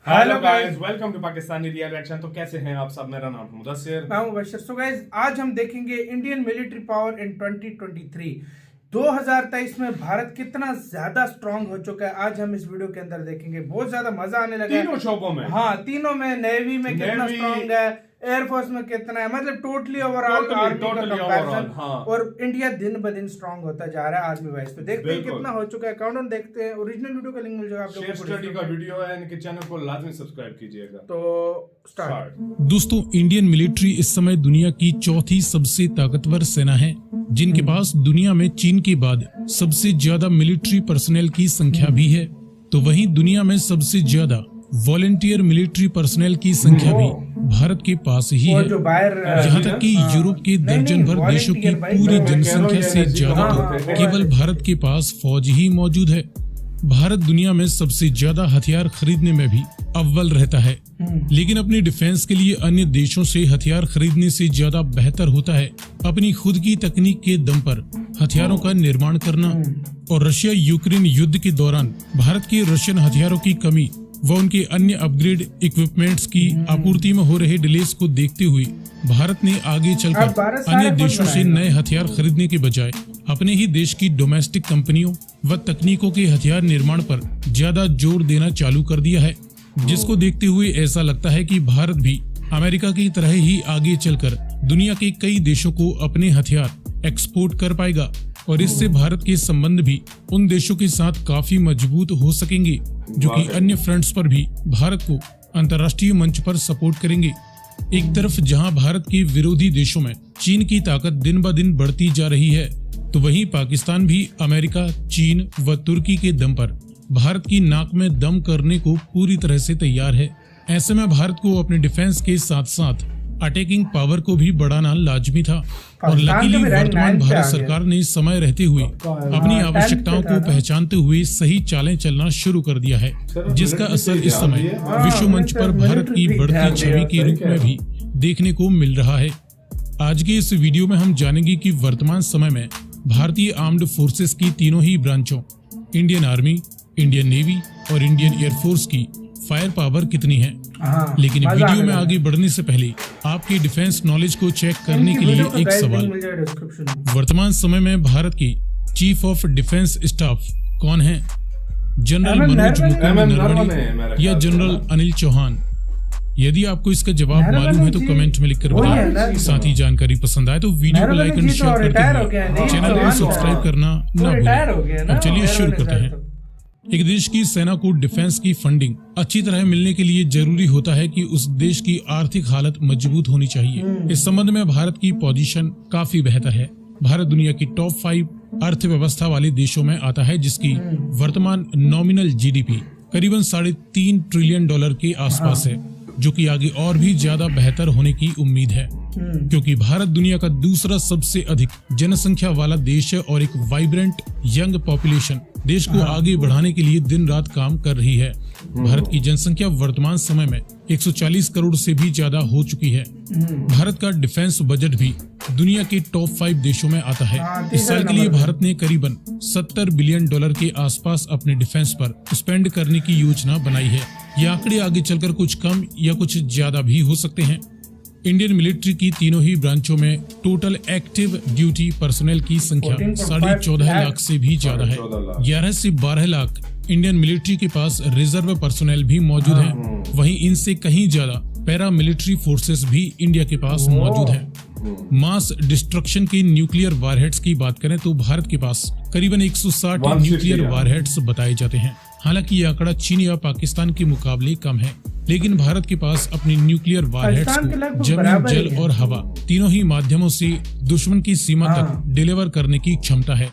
Hello guys, welcome to Pakistani real reaction. तो कैसे हैं आप सब? मेरा नाम है मुदस्सिर, मैं हूं मुबश्शिर। सो गाइस, आज हम देखेंगे इंडियन मिलिट्री पावर इन 2023 2023 में भारत कितना ज्यादा स्ट्रांग हो चुका है। आज हम इस वीडियो के अंदर देखेंगे। बहुत ज्यादा मजा आने लगा तीनों शोबों में। हाँ, तीनों में। नेवी में कितना स्ट्रांग है, एयरफोर्स में कितना है, मतलब टोटली ओवरऑल आर्मी का कंपैरिजन। और इंडिया दिन ब दिन स्ट्रांग होता जा रहा है आर्मी वाइज। तो देखते हैं कितना हो चुका है। काउंटडाउन देखते हैं। ओरिजिनल वीडियो का लिंक मिल जाएगा आप लोगों को। स्टडी का वीडियो है, इनके चैनल को लाजमी सब्सक्राइब कीजिएगा। तो स्टार्ट। दोस्तों, इंडियन मिलिट्री इस समय दुनिया की चौथी सबसे ताकतवर सेना है, जिनके पास दुनिया में चीन के बाद सबसे ज्यादा मिलिट्री पर्सनल की संख्या भी है। तो वहीं दुनिया में सबसे ज्यादा वॉलेंटियर मिलिट्री पर्सनल की संख्या भी भारत के पास ही है। यहाँ तक कि यूरोप के दर्जन भर देशों की पूरी जनसंख्या से ज्यादा तो केवल भारत के पास फौज ही मौजूद है। भारत दुनिया में सबसे ज्यादा हथियार खरीदने में भी अव्वल रहता है, लेकिन अपनी डिफेंस के लिए अन्य देशों से हथियार खरीदने से ज्यादा बेहतर होता है अपनी खुद की तकनीक के दम पर हथियारों का निर्माण करना। और रशिया यूक्रेन युद्ध के दौरान भारत के रशियन हथियारों की कमी व उनके अन्य अपग्रेड इक्विपमेंट्स की आपूर्ति में हो रहे डिलेस को देखते हुए भारत ने आगे चलकर अन्य देशों से नए हथियार खरीदने के बजाय अपने ही देश की डोमेस्टिक कंपनियों व तकनीकों के हथियार निर्माण पर ज्यादा जोर देना चालू कर दिया है, जिसको देखते हुए ऐसा लगता है कि भारत भी अमेरिका की तरह ही आगे चलकर दुनिया के कई देशों को अपने हथियार एक्सपोर्ट कर पाएगा। और इससे भारत के संबंध भी उन देशों के साथ काफी मजबूत हो सकेंगे जो कि अन्य फ्रंट्स पर भी भारत को अंतर्राष्ट्रीय मंच पर सपोर्ट करेंगे। एक तरफ जहां भारत के विरोधी देशों में चीन की ताकत दिन ब दिन बढ़ती जा रही है, तो वहीं पाकिस्तान भी अमेरिका, चीन व तुर्की के दम पर भारत की नाक में दम करने को पूरी तरह से तैयार है। ऐसे में भारत को अपने डिफेंस के साथ साथ अटैकिंग पावर को भी बढ़ाना लाजमी था। और लकीली वर्तमान भारत सरकार ने समय रहते हुए अपनी आवश्यकताओं को पहचानते हुए सही चालें चलना शुरू कर दिया है, जिसका असर इस समय विश्व मंच पर भारत की बढ़ती छवि के रूप में भी देखने को मिल रहा है। आज के इस वीडियो में हम जानेंगे कि वर्तमान समय में भारतीय आर्म्ड फोर्सेस की तीनों ही ब्रांचों इंडियन आर्मी, इंडियन नेवी और इंडियन एयरफोर्स की फायर पावर कितनी है। लेकिन वीडियो में आगे बढ़ने से पहले आपकी डिफेंस नॉलेज को चेक करने के लिए एक सवाल। वर्तमान समय में भारत के चीफ ऑफ डिफेंस स्टाफ कौन है? जनरल मनोज मुकुंद नरवणे या जनरल अनिल चौहान? यदि आपको इसका जवाब मालूम है तो कमेंट में लिखकर बताएं। साथ ही जानकारी पसंद आए तो वीडियो को लाइक एंड शेयर करते हुए चैनल को सब्सक्राइब करना न भूलें। अब चलिए शुरू करते हैं। एक देश की सेना को डिफेंस की फंडिंग अच्छी तरह मिलने के लिए जरूरी होता है कि उस देश की आर्थिक हालत मजबूत होनी चाहिए। इस संबंध में भारत की पोजीशन काफी बेहतर है। भारत दुनिया की टॉप 5 अर्थव्यवस्था वाले देशों में आता है, जिसकी वर्तमान नॉमिनल जीडीपी करीबन $3.5 ट्रिलियन के आसपास है, जो कि आगे और भी ज्यादा बेहतर होने की उम्मीद है, क्योंकि भारत दुनिया का दूसरा सबसे अधिक जनसंख्या वाला देश है और एक वाइब्रेंट यंग पॉपुलेशन देश को आगे बढ़ाने के लिए दिन रात काम कर रही है। भारत की जनसंख्या वर्तमान समय में 140 करोड़ से भी ज्यादा हो चुकी है। भारत का डिफेंस बजट भी दुनिया के टॉप 5 देशों में आता है। इस साल के लिए भारत ने करीबन $70 बिलियन के आसपास अपने डिफेंस पर स्पेंड करने की योजना बनाई है। ये आंकड़े आगे चलकर कुछ कम या कुछ ज्यादा भी हो सकते हैं। इंडियन मिलिट्री की तीनों ही ब्रांचों में टोटल एक्टिव ड्यूटी पर्सनल की संख्या 14.5 लाख से भी ज्यादा है। 11 से 12 लाख इंडियन मिलिट्री के पास रिजर्व पर्सनल भी मौजूद है। वहीं इनसे कहीं ज्यादा पैरा मिलिट्री फोर्सेस भी इंडिया के पास मौजूद है। मास डिस्ट्रक्शन के न्यूक्लियर वारहेड्स की बात करें तो भारत के पास करीबन 160 न्यूक्लियर वारहेड्स बताए जाते हैं। हालांकि ये आंकड़ा चीन या पाकिस्तान के मुकाबले कम है, लेकिन भारत के पास अपनी न्यूक्लियर वारहेड्स को जमीन, जल और हवा तीनों ही माध्यमों से दुश्मन की सीमा तक डिलीवर करने की क्षमता है।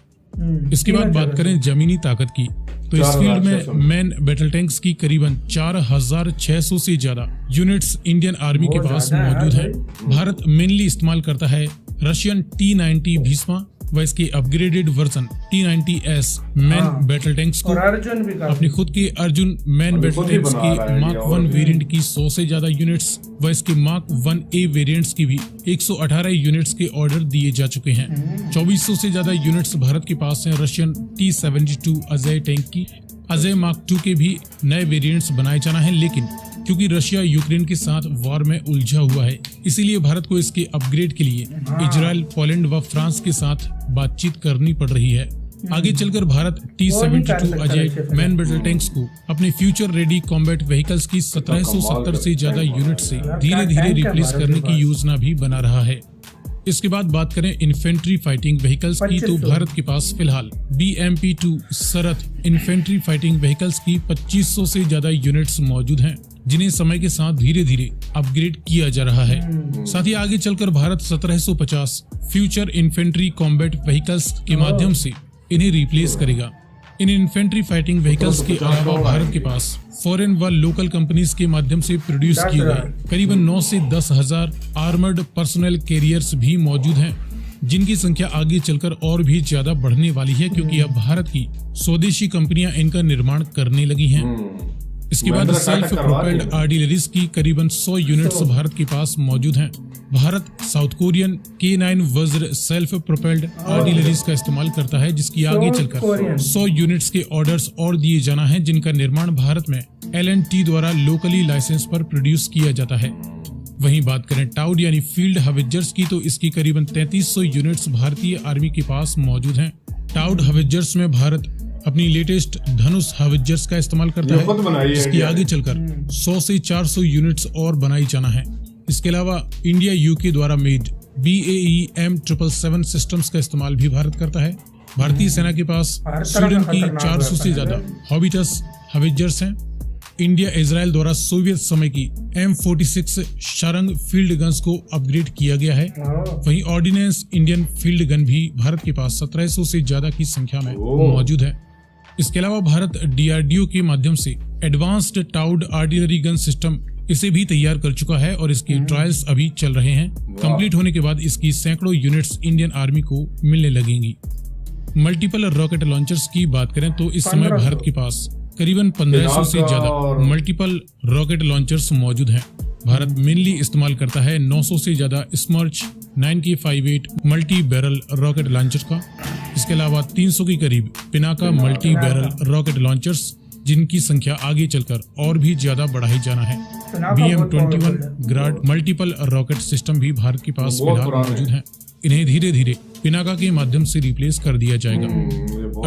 इसके बाद बात करें जमीनी ताकत की, तो इस फील्ड में मैन बैटल टैंक्स की करीबन 4600 से ज्यादा यूनिट्स इंडियन आर्मी के पास मौजूद है। भारत मेनली इस्तेमाल करता है रशियन T-90 भीष्मा व इसके upgraded version T-90S man battle tanks को, अपने खुद के अर्जुन मैन बैटल टैंक्स की मार्क 1 वेरिएंट की 100 से ज्यादा यूनिट्स व इसके मार्क 1A वेरिएंट्स की भी 118 यूनिट्स के ऑर्डर दिए जा चुके हैं। 2400 से ज्यादा यूनिट्स भारत के पास हैं रशियन T-72 अजय टैंक की। अजय मार्क 2 के भी नए वेरिएंट्स बनाए जाना है, लेकिन क्योंकि रशिया यूक्रेन के साथ वॉर में उलझा हुआ है, इसीलिए भारत को इसके अपग्रेड के लिए इजराइल, पोलैंड व फ्रांस के साथ बातचीत करनी पड़ रही है। आगे चलकर Bharat T-72 Ajay man battle tanks को अपने फ्यूचर रेडी कॉम्बैट व्हीकल्स की 1770 से ज्यादा यूनिट से धीरे धीरे रिप्लेस करने की योजना भी बना रहा है। इसके बाद बात करें इन्फेंट्री फाइटिंग व्हीकल्स की, तो भारत के पास फिलहाल BMP-2 सरत इन्फेंट्री फाइटिंग व्हीकल्स की 2500 से ज्यादा यूनिट्स मौजूद हैं, जिन्हें समय के साथ धीरे धीरे अपग्रेड किया जा रहा है। साथ ही आगे चलकर Bharat 1750 future infantry combat vehicles के माध्यम से इन्हें रिप्लेस करेगा। इन इन्फेंट्री फाइटिंग व्हीकल्स के अलावा भारत के पास फॉरेन व लोकल कंपनीज के माध्यम से प्रोड्यूस किए गए करीबन 9 से 10 हजार आर्मर्ड पर्सनल कैरियर्स भी मौजूद हैं, जिनकी संख्या आगे चलकर और भी ज्यादा बढ़ने वाली है, क्योंकि अब भारत की स्वदेशी कंपनियां इनका निर्माण करने लगी हैं। इसके बाद सेल्फ प्रोपेल्ड आर्टिलरीज की करीबन 100 यूनिट्स भारत के पास मौजूद हैं। भारत साउथ कोरियन K9 वज्र सेल्फ प्रोपेल्ड आर्टिलरीज का इस्तेमाल करता है, जिसकी आगे चलकर 100 यूनिट्स के ऑर्डर्स और दिए जाना है, जिनका निर्माण भारत में L&T द्वारा लोकली लाइसेंस पर प्रोड्यूस किया जाता है। वहीं बात करें टाउड यानी फील्ड हवित्जर्स की, तो इसकी करीबन 3300 यूनिट्स भारतीय आर्मी के पास मौजूद हैं। टाउड हवित्जर्स में भारत अपनी लेटेस्ट धनुष हवित्जर्स का इस्तेमाल करता है, इसकी आगे चलकर 100 से 400 यूनिट्स और बनाई जाना है। इसके अलावा इंडिया UK द्वारा मेड BAE M777 सिस्टम्स का इस्तेमाल भी भारत करता है। भारतीय सेना के पास स्वीडन की 400 से ज्यादा हॉबिटस हवित्जर्स हैं। इंडिया इजराइल द्वारा सोवियत समय की M46 शारंग फील्ड गन्स को अपग्रेड किया गया है। वहीं ऑर्डिनेंस इंडियन फील्ड गन भी भारत के पास 1700 से ज्यादा की संख्या में मौजूद है। इसके अलावा भारत DRDO के माध्यम से advanced towed artillery gun system इसे भी तैयार कर चुका है और इसके ट्रायल्स अभी चल रहे हैं। कंप्लीट होने के बाद इसकी सैकड़ों यूनिट्स इंडियन आर्मी को मिलने लगेंगी। मल्टीपल रॉकेट लॉन्चर्स की बात करें तो इस समय भारत के पास करीबन 1500 से ज्यादा मल्टीपल रॉकेट लॉन्चर्स मौजूद हैं। भारत मेनली इस्तेमाल करता है 900 से ज्यादा स्मर्च 9K58 multi barrel rocket launcher का। इसके अलावा 300 के करीब Pinaka multi barrel rocket launchers, जिनकी संख्या आगे चलकर और भी ज्यादा बढ़ाई जाना है। BM-21 grad multiple rocket system भी भारत के पास फिलहाल मौजूद हैं। इन्हें धीरे धीरे पिनाका के माध्यम से रिप्लेस कर दिया जाएगा।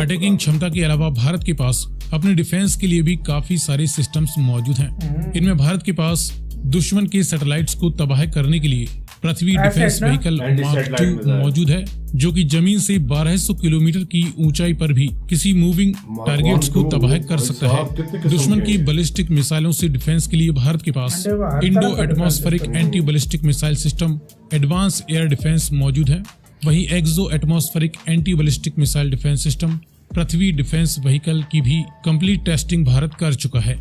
अटैकिंग क्षमता के अलावा भारत के पास अपने डिफेंस के लिए भी काफी सारे सिस्टम्स मौजूद हैं। इनमें भारत के पास दुश्मन के सैटेलाइट्स को तबाह करने के लिए पृथ्वी डिफेंस व्हीकल मार्क 2 मौजूद है, जो कि जमीन से 1200 किलोमीटर की ऊंचाई पर भी किसी मूविंग टारगेट्स को तबाह कर सकता है। दुश्मन की बैलिस्टिक मिसाइलों से डिफेंस के लिए भारत के पास Indo atmospheric anti ballistic missile system advance air defence मौजूद है। वहीं exo atmospheric anti ballistic missile defence system Prithvi defence vehicle की भी कंप्लीट टेस्टिंग भारत कर चुका है।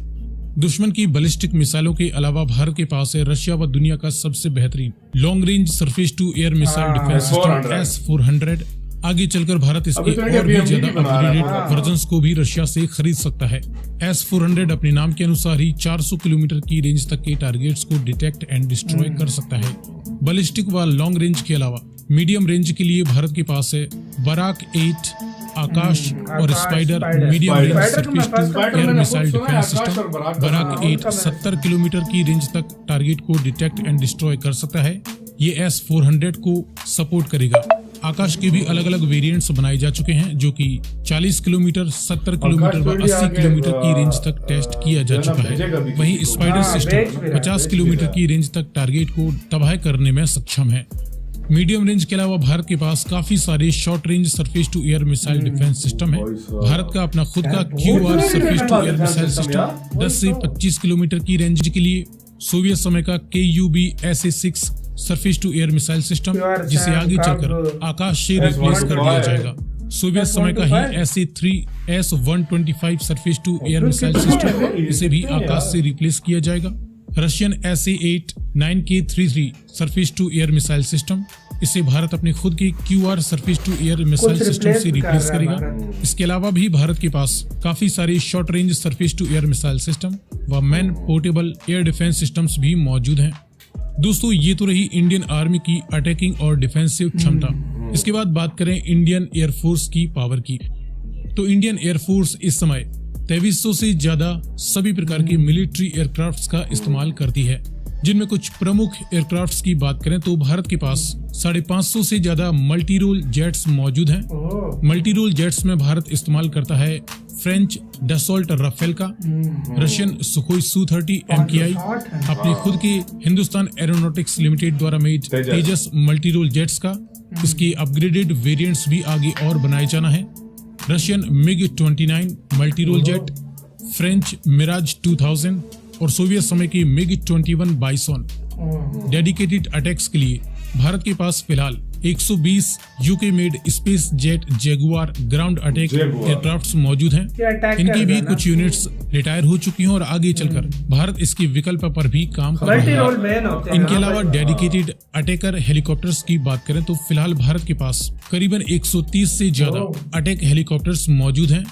दुश्मन की बैलिस्टिक मिसाइलों के अलावा भारत के पास है रशिया व दुनिया का सबसे बेहतरीन long range surface to air missile defence system S-400। आगे चलकर भारत इसके और भी ज्यादा अपग्रेडेड वर्जन्स को भी रशिया से खरीद सकता है। S-400 अपने नाम के अनुसार ही 400 किलोमीटर की रेंज तक के टारगेट्स को डिटेक्ट एंड डिस्ट्रॉय कर सकता है। बैलिस्टिक व लॉन्ग रेंज के अलावा मीडियम रेंज के लिए भारत के पास है बराक 8 आकाश और spider medium range surface to air missile defence system. Barak 8 70 kilometre की रेंज तक टारगेट को डिटेक्ट एंड डिस्ट्रॉय कर सकता है। ये S-400 को सपोर्ट करेगा। आकाश के भी अलग अलग वेरिएंट्स बनाए जा चुके हैं, जो कि 40 किलोमीटर 70 किलोमीटर व 80 किलोमीटर की रेंज तक टेस्ट किया जा चुका है। वहीं स्पाइडर सिस्टम 50 किलोमीटर की रेंज तक टारगेट को तबाह करने में सक्षम है। मीडियम रेंज के अलावा भारत के पास काफी सारे short range surface to air missile defence system है। भारत का अपना खुद का QR surface to air missile system 10 से 25 किलोमीटर की रेंज के लिए, सोवियत समय का KUB SA-6 surface to air missile system, जिसे आगे चलकर आकाश से रिप्लेस कर दिया जाएगा। सोवियत समय का ही SA-3 S-125 surface to air missile system, इसे भी आकाश से रिप्लेस किया जाएगा। Russian SA-8 9K33 surface to air missile system, इसे भारत अपने खुद के QR surface to air missile system से रिप्लेस करेगा। इसके अलावा भी भारत के पास काफी सारे short range surface to air missile system व man portable air defence systems भी मौजूद हैं। दोस्तों, ये तो रही इंडियन आर्मी की अटैकिंग और डिफेंसिव क्षमता। इसके बाद बात करें इंडियन एयरफोर्स की पावर की, तो इंडियन एयरफोर्स इस समय 2300 से ज्यादा सभी प्रकार के मिलिट्री एयरक्राफ्ट्स का इस्तेमाल करती है, जिनमें कुछ प्रमुख एयरक्राफ्ट्स की बात करें तो भारत के पास 550 से ज्यादा मल्टी रोल जेट्स मौजूद हैं। मल्टी रोल जेट्स में भारत इस्तेमाल करता है फ्रेंच डसॉल्ट राफेल का, रशियन सुखोई Su-30 MKI, अपने खुद के हिंदुस्तान एरोनॉटिक्स लिमिटेड द्वारा मेड तेजस मल्टी रोल जेट्स का। इसके अपग्रेडेड वेरिएंट्स भी आगे और बनाए जाना है। Russian MiG-29 multi role jet, French Mirage 2000 और सोवियत समय की MiG-21 बाइसॉन। डेडिकेटेड अटैक्स के लिए भारत के पास फिलहाल 120 UK made space jet Jaguar ground attack aircrafts मौजूद हैं। इनकी भी कुछ यूनिट्स रिटायर हो चुकी हैं और आगे चलकर भारत इसके विकल्प पर भी काम कर रहा है। इनके अलावा डेडिकेटेड अटैकर हेलीकॉप्टर्स की बात करें तो फिलहाल भारत के पास करीबन 130 से ज्यादा अटैक हेलीकॉप्टर्स मौजूद हैं।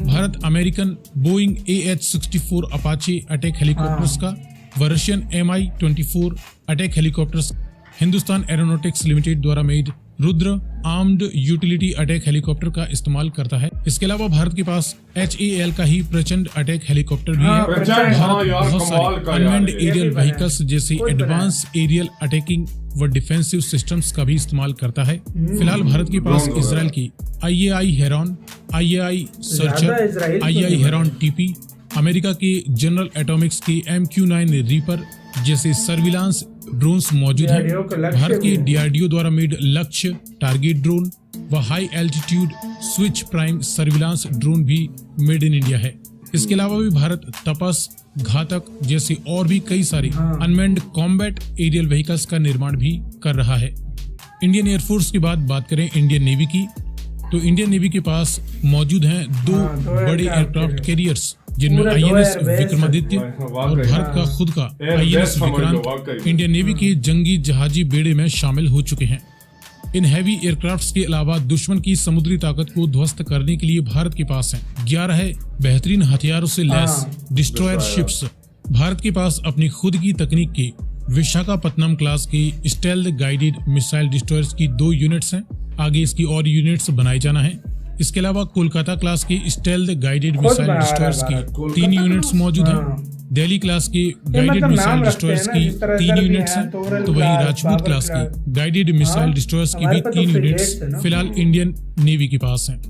Bharat American Boeing AH-64 Apache attack helicopters का व Russian Mi-24 attack helicopters, Hindustan Aeronautics Limited द्वारा made Rudra armed utility attack helicopter का इस्तेमाल करता है। इसके अलावा भारत के पास HAL का ही प्रचंड अटैक हेलीकॉप्टर भी है। भारत बहुत सारे अनमैन्ड एरियल व्हीकल्स जैसे एडवांस एरियल अटैकिंग व डिफेंसिव सिस्टम्स का भी इस्तेमाल करता है। फिलहाल भारत के पास इजराइल की IAI heron, IAI searcher, IAI heron TP, America के जनरल एटॉमिक्स की MQ-9 रीपर जैसे सर्विलांस ड्रोन्स मौजूद हैं। भारत के DRDO द्वारा मेड लक्ष्य टारगेट ड्रोन व high altitude switch prime surveillance drone भी मेड इन इंडिया है। इसके अलावा भी भारत तपस, घातक जैसे और भी कई सारे अनमैन्ड कॉम्बैट एरियल व्हीकल्स का निर्माण भी कर रहा है। इंडियन एयरफोर्स की बात करें इंडियन नेवी की, तो इंडियन नेवी के पास मौजूद हैं दो बड़े एयरक्राफ्ट कैरियर्स, जिनमें INS विक्रमादित्य और भारत का खुद का INS विक्रांत इंडियन नेवी के जंगी जहाजी बेड़े में शामिल हो चुके हैं। इन हैवी एयरक्राफ्ट्स के अलावा दुश्मन की समुद्री ताकत को ध्वस्त करने के लिए भारत के पास हैं 11 बेहतरीन हथियारों से लैस डिस्ट्रॉयर शिप्स। भारत के पास अपनी खुद की तकनीक के विशाखापत्तनम क्लास के स्टेल्थ गाइडेड मिसाइल डिस्ट्रॉयर्स की 2 यूनिट्स हैं। आगे इसकी और यूनिट्स बनाए जाना है। इसके अलावा कोलकाता क्लास के स्टेल्थ गाइडेड मिसाइल डिस्ट्रॉयर्स की 3 यूनिट्स मौजूद हैं। दिल्ली क्लास के गाइडेड मिसाइल डिस्ट्रॉयर्स की 3 यूनिट्स हैं, तो वहीं राजपूत क्लास की गाइडेड मिसाइल डिस्ट्रॉयर्स की भी 3 यूनिट्स फिलहाल इंडियन नेवी के पास हैं।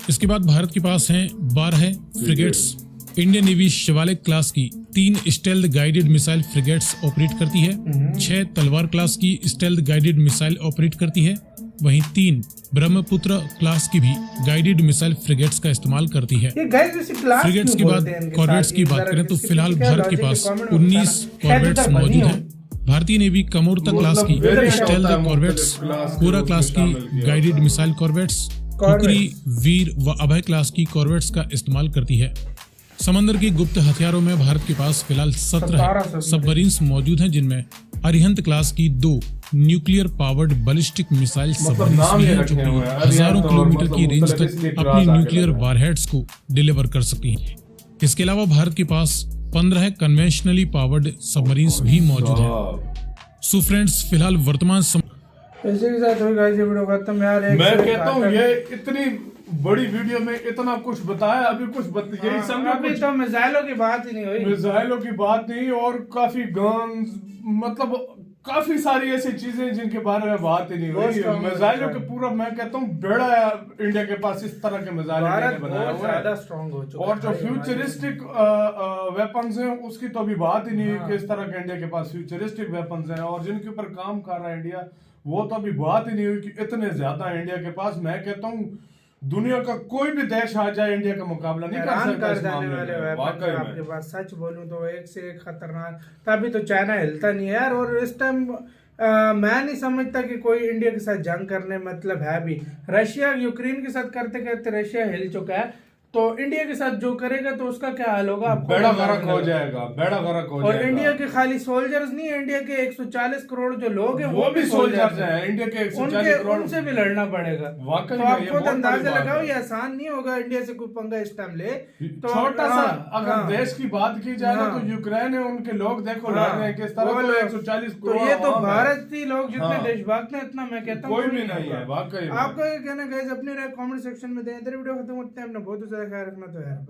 इसके बाद भारत के पास हैं 12 frigates. Indian navy Shivalik class की 3 stealth guided missile frigates operate करती है। 6 तलवार क्लास की स्टेल्थ गाइडेड मिसाइल ऑपरेट करती है। वहीं 3 ब्रह्मपुत्र क्लास की भी गाइडेड मिसाइल फ्रिगेट्स का इस्तेमाल करती है। फ्रिगेट्स के बाद कॉर्वेट्स की बात करें तो फिलहाल भारत के पास 19 कॉर्वेट्स मौजूद हैं। भारतीय नेवी कमोरता क्लास की स्टेल्थ कॉर्वेट्स, कोरा क्लास की गाइडेड मिसाइल कॉर्वेट्स, कुकरी, वीर व अभय क्लास की कॉर्वेट्स का इस्तेमाल करती है। समंदर के गुप्त हथियारों में भारत के पास फिलहाल 17 सबमरीन्स मौजूद हैं, जिनमें अरिहंत क्लास की 2 nuclear powered ballistic missile submarines भी हैं, जो कि हजारों किलोमीटर की रेंज तक अपनी न्यूक्लियर वारहेड्स को डिलीवर कर सकती हैं। इसके अलावा भारत के पास 15 कन्वेंशनली पावर्ड सबमरीन्स भी मौजूद हैं। सो फ्रेंड्स, फिलहाल वर्तमान इसी के साथ हुई गाइस ये वीडियो खत्म यार। मैं कहता हूँ ये इतनी बड़ी वीडियो में इतना कुछ बताया, अभी कुछ यही समझो, अभी तो मिसाइलों की बात ही नहीं हुई, मिसाइलों की बात नहीं, और काफी गन्स, मतलब काफी सारी ऐसी चीजें जिनके बारे में बात ही नहीं हुई। मिसाइलों के पूरा मैं कहता हूँ बेड़ा इंडिया के पास इस तरह के मिसाइल बनाया हुआ है। और जो फ्यूचरिस्टिक वेपन्स हैं उसकी तो अभी बात ही नहीं हुई कि इस तरह के इंडिया के पास फ्यूचरिस्टिक वेपन्स हैं, और जिनके ऊपर काम कर रहा है इंडिया, वो तो अभी बात ही नहीं हुई कि इतने ज्यादा इंडिया के पास। मैं कहता हूँ दुनिया का कोई भी देश आ जाए इंडिया का मुकाबला नहीं कर सकता इस मामले में। वाकई में आपके पास सच बोलूं तो एक से एक खतरनाक, तभी तो चाइना हिलता नहीं है यार। और इस टाइम मैं नहीं समझता कि कोई इंडिया के साथ जंग करने मतलब है भी। रशिया यूक्रेन के साथ करते करते रशिया हिल चुका है, तो इंडिया के साथ जो करेगा तो उसका क्या हाल होगा, बेड़ा गर्क हो जाएगा, बेड़ा गर्क हो जाएगा। और इंडिया के खाली सोल्जर्स नहीं है, इंडिया के 140 करोड़ जो लोग हैं वो भी सोल्जर्स हैं। इंडिया के 140 करोड़, उनसे भी लड़ना पड़ेगा। वाकई तो आपको अंदाजा लगाओ ये आसान नहीं होगा इंडिया से कोई पंगा इस टाइम ले। तो छोटा सा अगर देश की बात की जाए तो यूक्रेन है, उनके लोग देखो लड़ रहे हैं किस तरह, 140 करोड़। तो ये तो भारत ही लोग जितने देशभक्त हैं इतना मैं कहता हूँ कोई भी नहीं है। वाकई आपका क्या कहना गाइस, अपने कमेंट सेक्शन में दें। इधर वीडियो खत्म करते हैं, अपना बहुत ज्यादा ख्याल रखना तो यार।